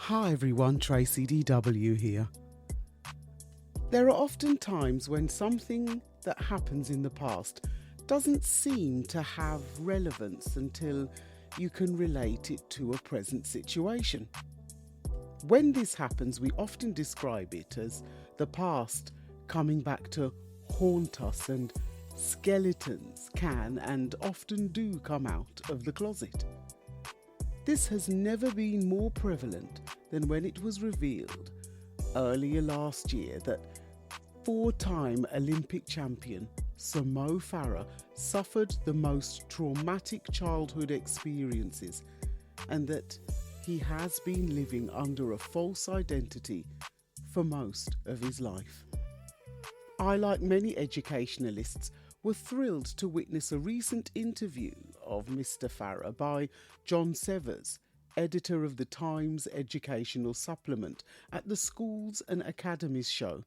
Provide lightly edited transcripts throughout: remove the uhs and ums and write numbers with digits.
Hi everyone, Tracy DW here. There are often times when something that happens in the past doesn't seem to have relevance until you can relate it to a present situation. When this happens, we often describe it as the past coming back to haunt us, and skeletons can and often do come out of the closet. This has never been more prevalent than when it was revealed earlier last year that four-time Olympic champion Mo Farah suffered the most traumatic childhood experiences, and that he has been living under a false identity for most of his life. I, like many educationalists, were thrilled to witness a recent interview of Mr. Farah by John Severs, editor of the Times educational supplement, at the Schools and Academies Show.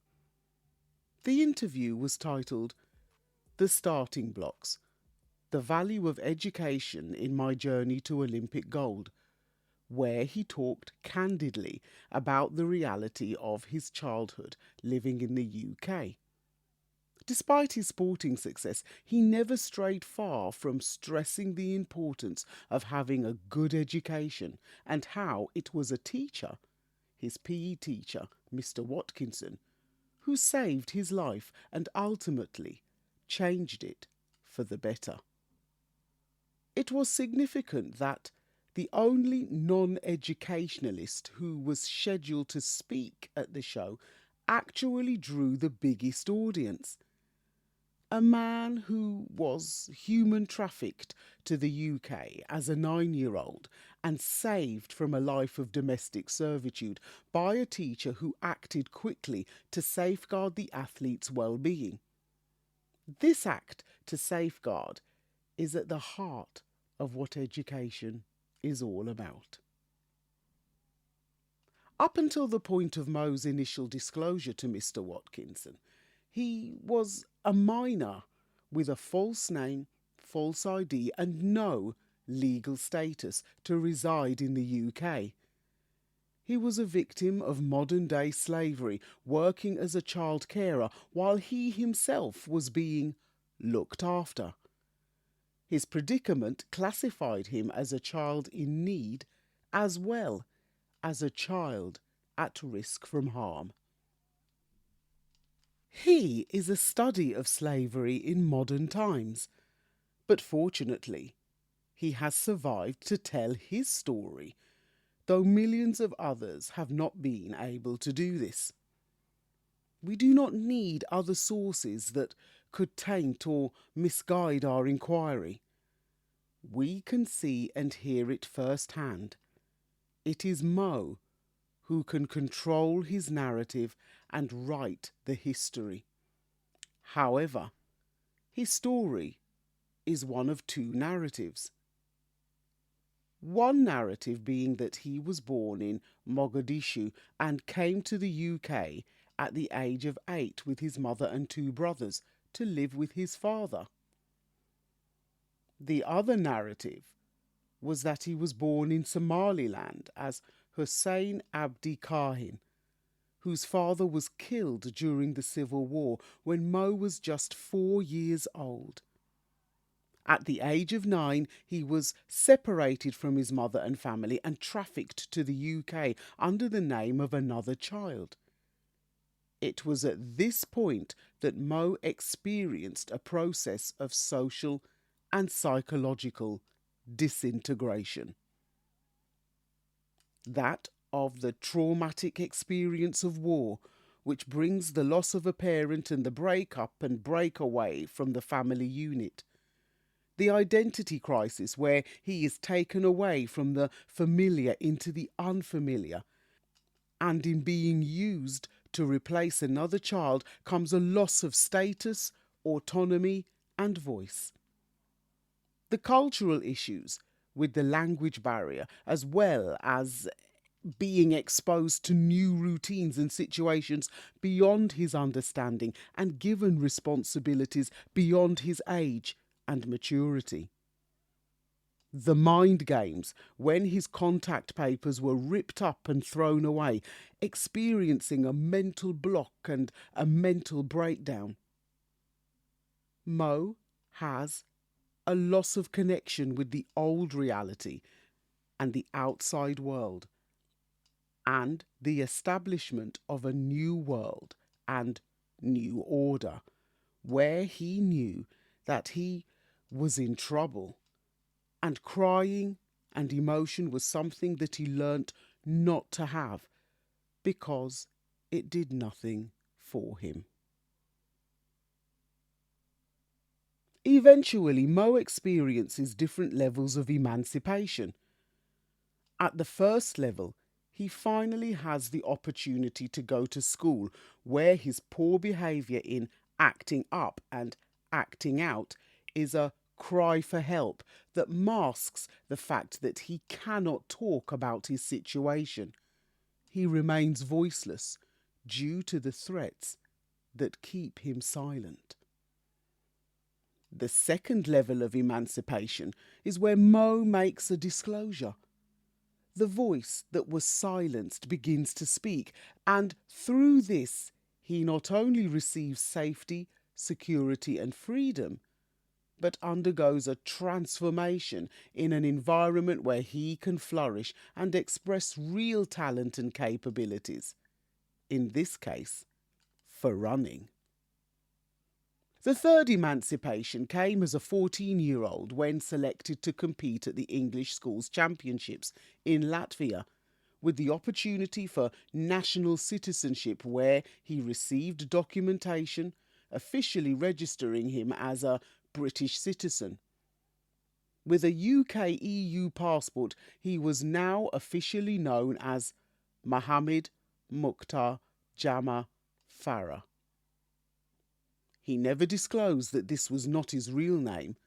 The interview was titled "The Starting Blocks: The Value of Education in My Journey to Olympic Gold," where he talked candidly about the reality of his childhood living in the UK. Despite his sporting success, he never strayed far from stressing the importance of having a good education and how it was a teacher, his PE teacher, Mr. Watkinson, who saved his life and ultimately changed it for the better. It was significant that the only non-educationalist who was scheduled to speak at the show actually drew the biggest audience. A man who was human trafficked to the UK as a 9-year-old and saved from a life of domestic servitude by a teacher who acted quickly to safeguard the athlete's well-being. This act to safeguard is at the heart of what education is all about. Up until the point of Mo's initial disclosure to Mr. Watkinson, he was a minor with a false name, false ID and no legal status to reside in the UK. He was a victim of modern-day slavery, working as a child carer while he himself was being looked after. His predicament classified him as a child in need as well as a child at risk from harm. He is a study of slavery in modern times, but fortunately, he has survived to tell his story, though millions of others have not been able to do this. We do not need other sources that could taint or misguide our inquiry. We can see and hear it firsthand. It is Mo who can control his narrative and write the history. However, his story is one of two narratives. One narrative being that he was born in Mogadishu and came to the UK at the age of 8 with his mother and 2 brothers to live with his father. The other narrative was that he was born in Somaliland as Hussein Abdi Kahin, whose father was killed during the Civil War when Mo was just 4 years old. At the age of 9, he was separated from his mother and family and trafficked to the UK under the name of another child. It was at this point that Mo experienced a process of social and psychological disintegration. That of the traumatic experience of war, which brings the loss of a parent and the breakup and breakaway from the family unit. The identity crisis, where he is taken away from the familiar into the unfamiliar, and in being used to replace another child comes a loss of status, autonomy and voice. The cultural issues with the language barrier, as well as being exposed to new routines and situations beyond his understanding and given responsibilities beyond his age and maturity. The mind games, when his contact papers were ripped up and thrown away, experiencing a mental block and a mental breakdown. Mo has a loss of connection with the old reality and the outside world, and the establishment of a new world and new order, where he knew that he was in trouble, and crying and emotion was something that he learnt not to have because it did nothing for him. Eventually, Mo experiences different levels of emancipation. At the first level, he finally has the opportunity to go to school, where his poor behaviour in acting up and acting out is a cry for help that masks the fact that he cannot talk about his situation. He remains voiceless due to the threats that keep him silent. The second level of emancipation is where Mo makes a disclosure. The voice that was silenced begins to speak, and through this, he not only receives safety, security, and freedom, but undergoes a transformation in an environment where he can flourish and express real talent and capabilities. In this case, for running. The third emancipation came as a 14-year-old when selected to compete at the English Schools Championships in Latvia, with the opportunity for national citizenship, where he received documentation officially registering him as a British citizen. With a UK-EU passport, he was now officially known as Mohammed Mukhtar Jama Farah. He never disclosed that this was not his real name,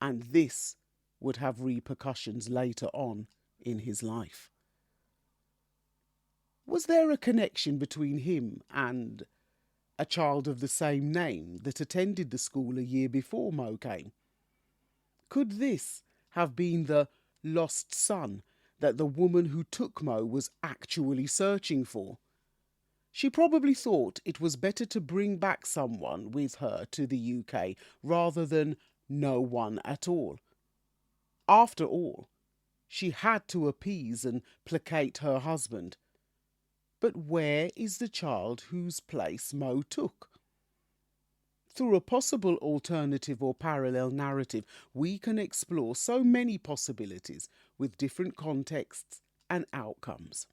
and this would have repercussions later on in his life. Was there a connection between him and a child of the same name that attended the school a year before Mo came? Could this have been the lost son that the woman who took Mo was actually searching for? She probably thought it was better to bring back someone with her to the UK rather than no one at all. After all, she had to appease and placate her husband. But where is the child whose place Mo took? Through a possible alternative or parallel narrative, we can explore so many possibilities with different contexts and outcomes.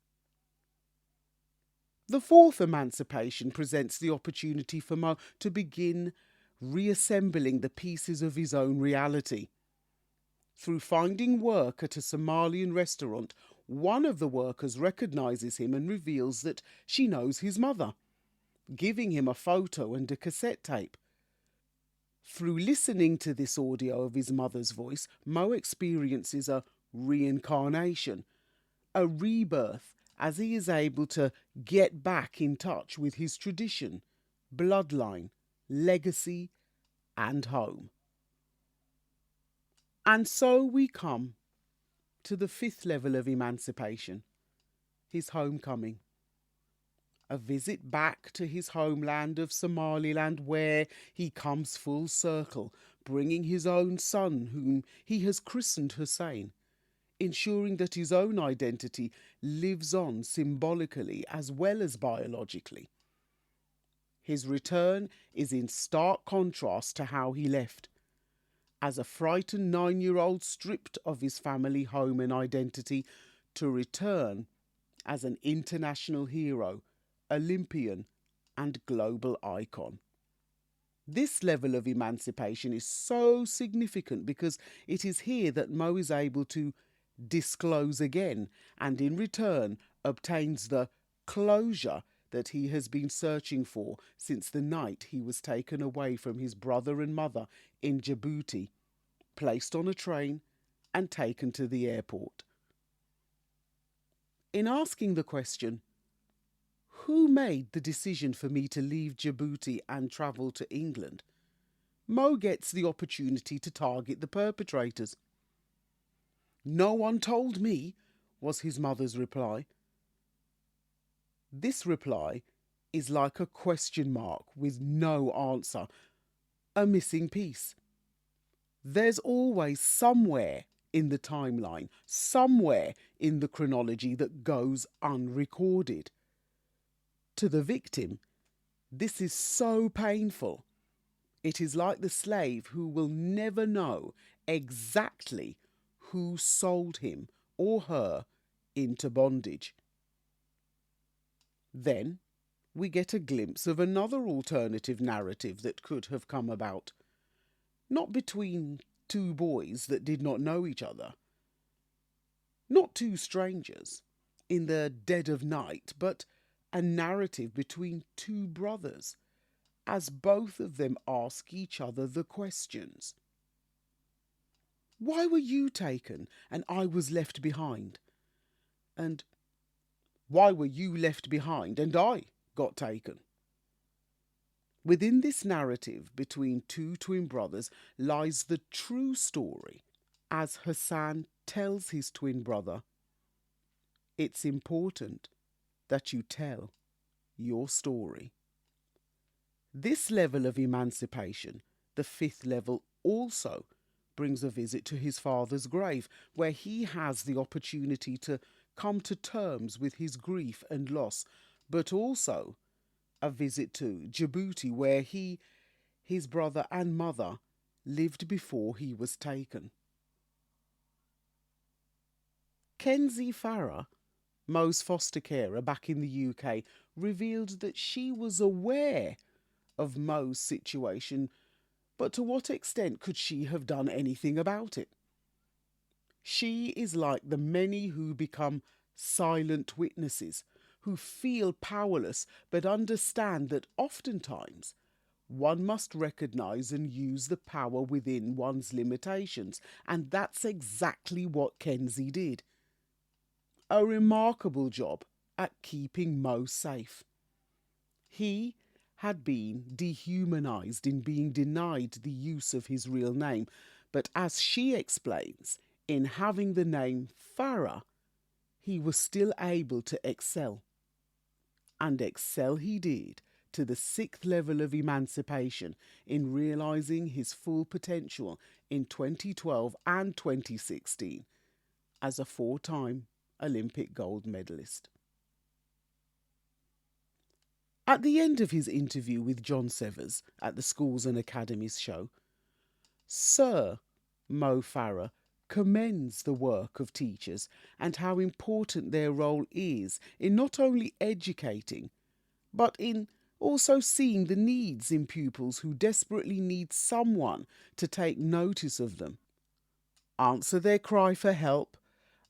The fourth emancipation presents the opportunity for Mo to begin reassembling the pieces of his own reality. Through finding work at a Somalian restaurant, one of the workers recognises him and reveals that she knows his mother, giving him a photo and a cassette tape. Through listening to this audio of his mother's voice, Mo experiences a reincarnation, a rebirth, as he is able to get back in touch with his tradition, bloodline, legacy, and home. And so we come to the fifth level of emancipation, his homecoming. A visit back to his homeland of Somaliland, where he comes full circle, bringing his own son, whom he has christened Hussein, ensuring that his own identity lives on symbolically as well as biologically. His return is in stark contrast to how he left, as a frightened 9-year-old stripped of his family home and identity, to return as an international hero, Olympian and global icon. This level of emancipation is so significant because it is here that Mo is able to disclose again, and in return obtains the closure that he has been searching for since the night he was taken away from his brother and mother in Djibouti, placed on a train and taken to the airport. In asking the question, who made the decision for me to leave Djibouti and travel to England, Mo gets the opportunity to target the perpetrators. "No one told me," was his mother's reply. This reply is like a question mark with no answer, a missing piece. There's always somewhere in the timeline, somewhere in the chronology that goes unrecorded. To the victim, this is so painful. It is like the slave who will never know exactly who sold him or her into bondage. Then we get a glimpse of another alternative narrative that could have come about. Not between two boys that did not know each other, not two strangers in the dead of night, but a narrative between two brothers, as both of them ask each other the questions. Why were you taken and I was left behind? And why were you left behind and I got taken? Within this narrative between two twin brothers lies the true story, as Hassan tells his twin brother. It's important that you tell your story. This level of emancipation, the fifth level, also brings a visit to his father's grave, where he has the opportunity to come to terms with his grief and loss, but also a visit to Djibouti, where he, his brother and mother lived before he was taken. Kenzie Farah, Mo's foster carer back in the UK, revealed that she was aware of Mo's situation, but to what extent could she have done anything about it? She is like the many who become silent witnesses, who feel powerless but understand that oftentimes one must recognise and use the power within one's limitations, and that's exactly what Kenzie did. A remarkable job at keeping Mo safe. He had been dehumanised in being denied the use of his real name, but as she explains, in having the name Farah, he was still able to excel. And excel he did to the sixth level of emancipation in realising his full potential in 2012 and 2016 as a four-time Olympic gold medalist. At the end of his interview with John Severs at the Schools and Academies Show, Sir Mo Farah commends the work of teachers and how important their role is in not only educating, but in also seeing the needs in pupils who desperately need someone to take notice of them, answer their cry for help,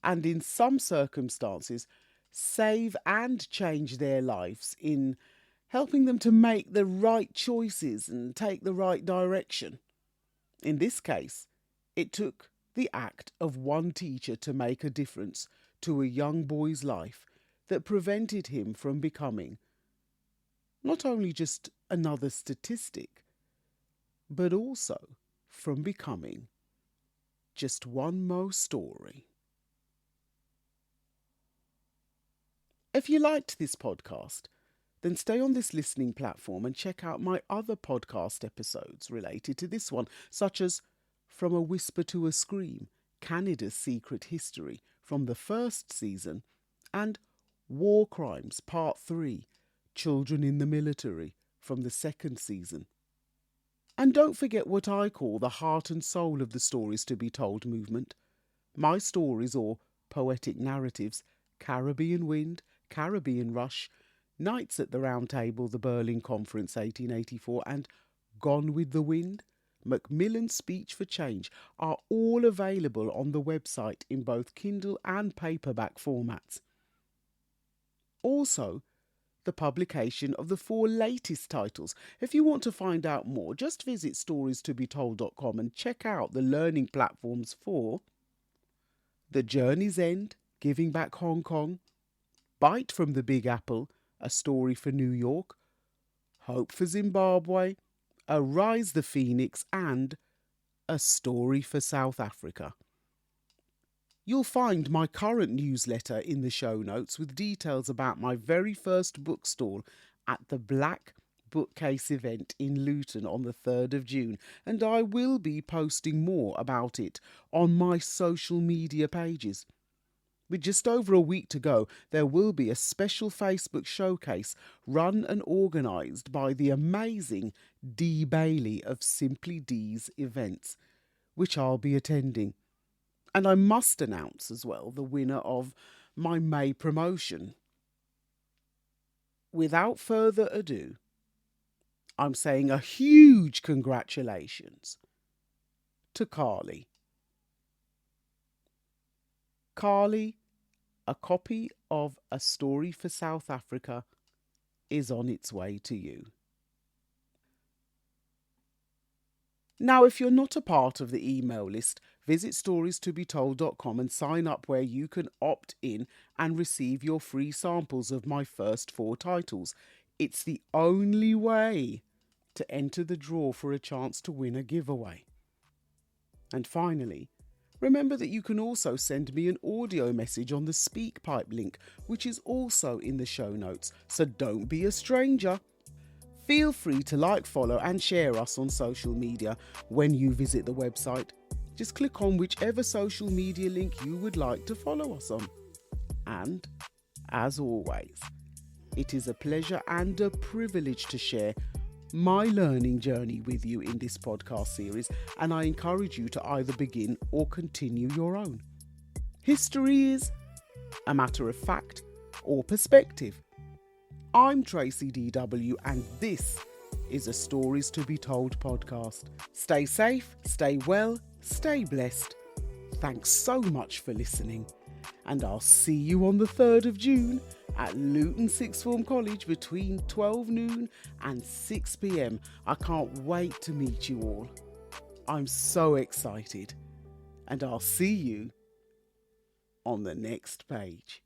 and in some circumstances save and change their lives in helping them to make the right choices and take the right direction. In this case, it took the act of one teacher to make a difference to a young boy's life that prevented him from becoming not only just another statistic, but also from becoming just one more story. If you liked this podcast, then stay on this listening platform and check out my other podcast episodes related to this one, such as From a Whisper to a Scream, Canada's Secret History from the first season, and War Crimes Part 3, Children in the Military from the second season. And don't forget what I call the heart and soul of the Stories to be Told movement. My stories, or poetic narratives, Caribbean Wind, Caribbean Rush, Knights at the Round Table, the Berlin Conference 1884, and Gone with the Wind, Macmillan's Speech for Change, are all available on the website in both Kindle and paperback formats. Also, the publication of the 4 latest titles. If you want to find out more, just visit storiestobetold.com and check out the learning platforms for The Journey's End, Giving Back Hong Kong, Bite from the Big Apple, A Story for New York, Hope for Zimbabwe, Arise the Phoenix, and A Story for South Africa. You'll find my current newsletter in the show notes with details about my very first bookstall at the Black Bookcase event in Luton on the 3rd of June, and I will be posting more about it on my social media pages. With just over a week to go, there will be a special Facebook showcase run and organised by the amazing Dee Bailey of Simply Dee's events, which I'll be attending. And I must announce as well the winner of my May promotion. Without further ado, I'm saying a huge congratulations to Carly. Carly, a copy of A Story for South Africa is on its way to you. Now, if you're not a part of the email list, visit storiestobetold.com and sign up where you can opt in and receive your free samples of my first 4 titles. It's the only way to enter the draw for a chance to win a giveaway. And finally, remember that you can also send me an audio message on the SpeakPipe link, which is also in the show notes, so don't be a stranger. Feel free to like, follow and share us on social media when you visit the website. Just click on whichever social media link you would like to follow us on. And, as always, it is a pleasure and a privilege to share my learning journey with you in this podcast series, and I encourage you to either begin or continue your own. History is a matter of fact or perspective. I'm Tracy DW, and this is a Stories to be Told podcast. Stay safe, stay well, stay blessed. Thanks so much for listening, and I'll see you on the 3rd of June at Luton Sixth Form College between 12 noon and 6 p.m. I can't wait to meet you all. I'm so excited, and I'll see you on the next page.